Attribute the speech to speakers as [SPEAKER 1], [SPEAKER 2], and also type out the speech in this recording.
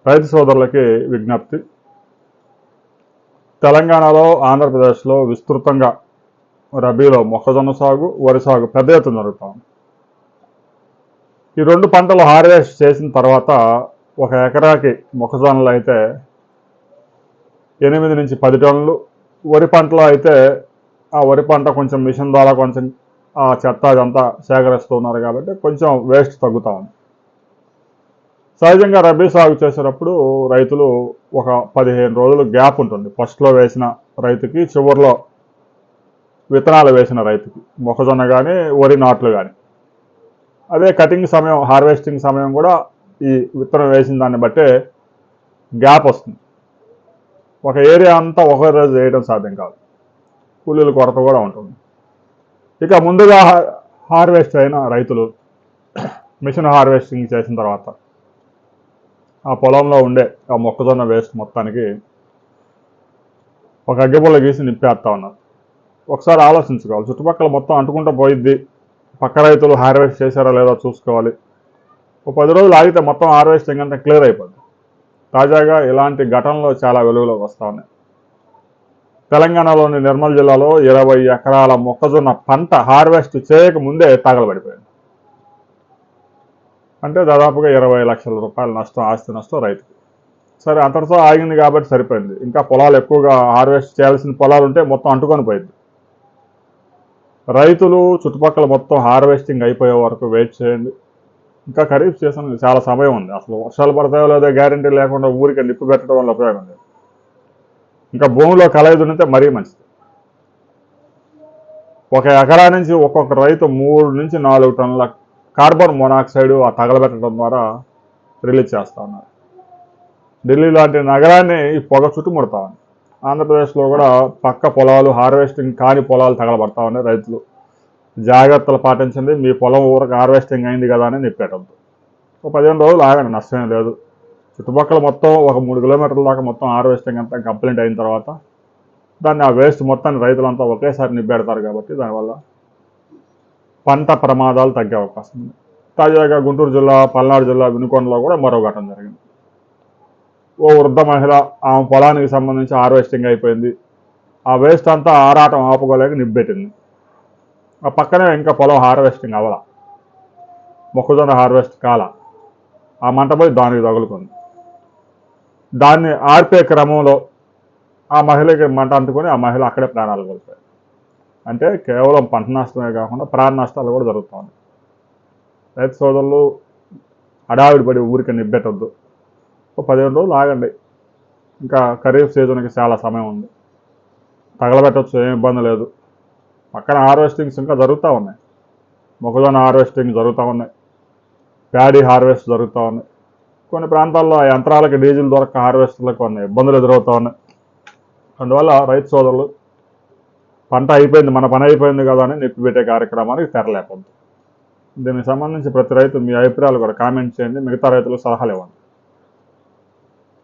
[SPEAKER 1] రైతు సోదరులకి విజ్ఞప్తి. తెలంగాణలో, ఆంధ్రప్రదేశ్లో విస్తృతంగా రబీలో మొక్కజొన్న సాగు, వరి సాగు పెద్ద ఎత్తున జరుగుతాం. ఈ రెండు పంటలు హార్వెస్ట్ చేసిన తర్వాత ఒక ఎకరాకి మొక్కజొన్నలు అయితే 8 నుంచి 10 టన్నులు, వరి పంటలో అయితే ఆ వరి పంట కొంచెం మిషన్ ద్వారా కొంచెం ఆ చెత్త అదంతా సేకరిస్తున్నారు కాబట్టి కొంచెం వేస్ట్ తగ్గుతా ఉంది. సహజంగా రబీ సాగు చేసేటప్పుడు రైతులు ఒక 15 రోజులు గ్యాప్ ఉంటుంది. ఫస్ట్లో వేసిన రైతుకి, చివరిలో విత్తనాలు వేసిన రైతుకి, మొక్కజొన్న కానీ వరి నాట్లు కానీ. అదే కటింగ్ సమయం, హార్వెస్టింగ్ సమయం కూడా ఈ విత్తనం వేసిన దాన్ని బట్టే గ్యాప్ వస్తుంది. ఒక ఏరియా అంతా ఒకే రోజు వేయడం సాధ్యం కాదు, కూలీల కొరత కూడా ఉంటుంది. ఇక ముందుగా హార్వెస్ట్ అయిన రైతులు మిషన్ హార్వెస్టింగ్ చేసిన తర్వాత ఆ పొలంలో ఉండే ఆ మొక్కజొన్న వేస్ట్ మొత్తానికి ఒక అగ్గిపుల్ల గీసి నింపేస్తా ఉన్నారు. ఒకసారి ఆలోచించుకోవాలి, చుట్టుపక్కల మొత్తం అంటుకుంటూ పోయిద్ది, పక్క రైతులు హార్వెస్ట్ చేశారో లేదో చూసుకోవాలి. ఒక 10 రోజులు ఆగితే మొత్తం హార్వెస్టింగ్ అంతా క్లియర్ అయిపోద్ది. తాజాగా ఇలాంటి ఘటనలు చాలా వెలుగులోకి వస్తూ ఉన్నాయి. తెలంగాణలోని నిర్మల్ జిల్లాలో 20 ఎకరాల మొక్కజొన్న పంట హార్వెస్ట్ చేయకముందే తగలబడిపోయింది. అంటే దాదాపుగా 20 లక్షల రూపాయల నష్టం, ఆస్తి నష్టం రైతుకి. సరే, అంతటితో ఆగింది కాబట్టి సరిపోయింది. ఇంకా పొలాలు ఎక్కువగా హార్వెస్ట్ చేయాల్సిన పొలాలు ఉంటే మొత్తం అంటుకొని పోయింది. రైతులు చుట్టుపక్కల మొత్తం హార్వెస్టింగ్ అయిపోయే వరకు వెయిట్ చేయండి. ఇంకా ఖరీఫ్ సీజన్ చాలా సమయం ఉంది. అసలు వర్షాలు పడతాయో లేదో గ్యారంటీ లేకుండా ఊరికి నిప్పు పెట్టడం వల్ల ఉపయోగం లేదు. ఇంకా భూమిలో కలయి దున్నితే మరీ మంచిది. ఒక ఎకరా నుంచి ఒక్కొక్క రైతు 3 నుంచి 4 టన్నుల కార్బన్ మోనాక్సైడ్ ఆ తగలబెట్టడం ద్వారా రిలీజ్ చేస్తూ ఉన్నారు. ఢిల్లీ లాంటి నగరాన్ని ఈ పొగ చుట్టుముడతా ఉంది. ఆంధ్రప్రదేశ్లో కూడా పక్క పొలాలు, హార్వెస్టింగ్ కాని పొలాలు తగలబడతా ఉన్నాయి. రైతులు జాగ్రత్తలు పాటించండి. మీ పొలం ఊరకు హార్వెస్టింగ్ అయింది కదా అని నిప్పేటద్దు. ఒక 15 రోజులు ఆగండి, నష్టమే లేదు. చుట్టుపక్కల మొత్తం ఒక 3 కిలోమీటర్ల దాకా మొత్తం హార్వెస్టింగ్ అంతా కంప్లీట్ అయిన తర్వాత దాన్ని ఆ వేస్ట్ మొత్తాన్ని రైతులంతా ఒకేసారి నిబ్బెడతారు కాబట్టి దానివల్ల పంట ప్రమాదాలు తగ్గే అవకాశం ఉంది. తాజాగా గుంటూరు జిల్లా, పల్నాడు జిల్లా వినుకొండలో కూడా మరో ఘటన జరిగింది. ఓ వృద్ధ మహిళ, ఆమె పొలానికి సంబంధించి హార్వెస్టింగ్ అయిపోయింది. ఆ వేస్ట్ అంతా ఆరాటం ఆపుకోలేక నిబ్బెట్టింది. ఆ పక్కనే ఇంకా పొలం హార్వెస్టింగ్ అవ్వాల, మొక్కజొన్న హార్వెస్ట్ కాల. ఆ మంటపై దానికి తగులుకుంది. దాన్ని ఆర్పే క్రమంలో ఆ మహిళకి మంట అంటుకొని ఆ మహిళ అక్కడే ప్రాణాలు కోల్పోయారు. అంటే కేవలం పంట నష్టమే కాకుండా ప్రాణ నష్టాలు కూడా జరుగుతూ ఉన్నాయి. రైతు సోదరులు హడావిడి పడి ఊరికి నిబ్బెట్టద్దు. ఒక 15 రోజులు ఆగండి. ఇంకా ఖరీఫ్ సీజన్కి చాలా సమయం ఉంది. తగలబెట్టచ్చు, ఏం ఇబ్బంది లేదు. పక్కన హార్వెస్టింగ్స్ ఇంకా జరుగుతూ ఉన్నాయి. మొక్కజొన్న హార్వెస్టింగ్ జరుగుతూ ఉన్నాయి, ప్యాడీ హార్వెస్ట్ జరుగుతూ ఉన్నాయి. కొన్ని ప్రాంతాల్లో ఆ యంత్రాలకి డీజిల్ దొరక్క హార్వెస్టర్లకు కొన్ని ఇబ్బందులు ఎదురవుతూ ఉన్నాయి. అందువల్ల రైతు సోదరులు పంట అయిపోయింది, మన పని అయిపోయింది కదా అని నిప్పి పెట్టే కార్యక్రమానికి తెరలేకపోతుంది. దీనికి సంబంధించి ప్రతి రైతు మీ అభిప్రాయాలు కూడా కామెంట్ చేయండి. మిగతా రైతులకు సలహాలు ఇవ్వండి.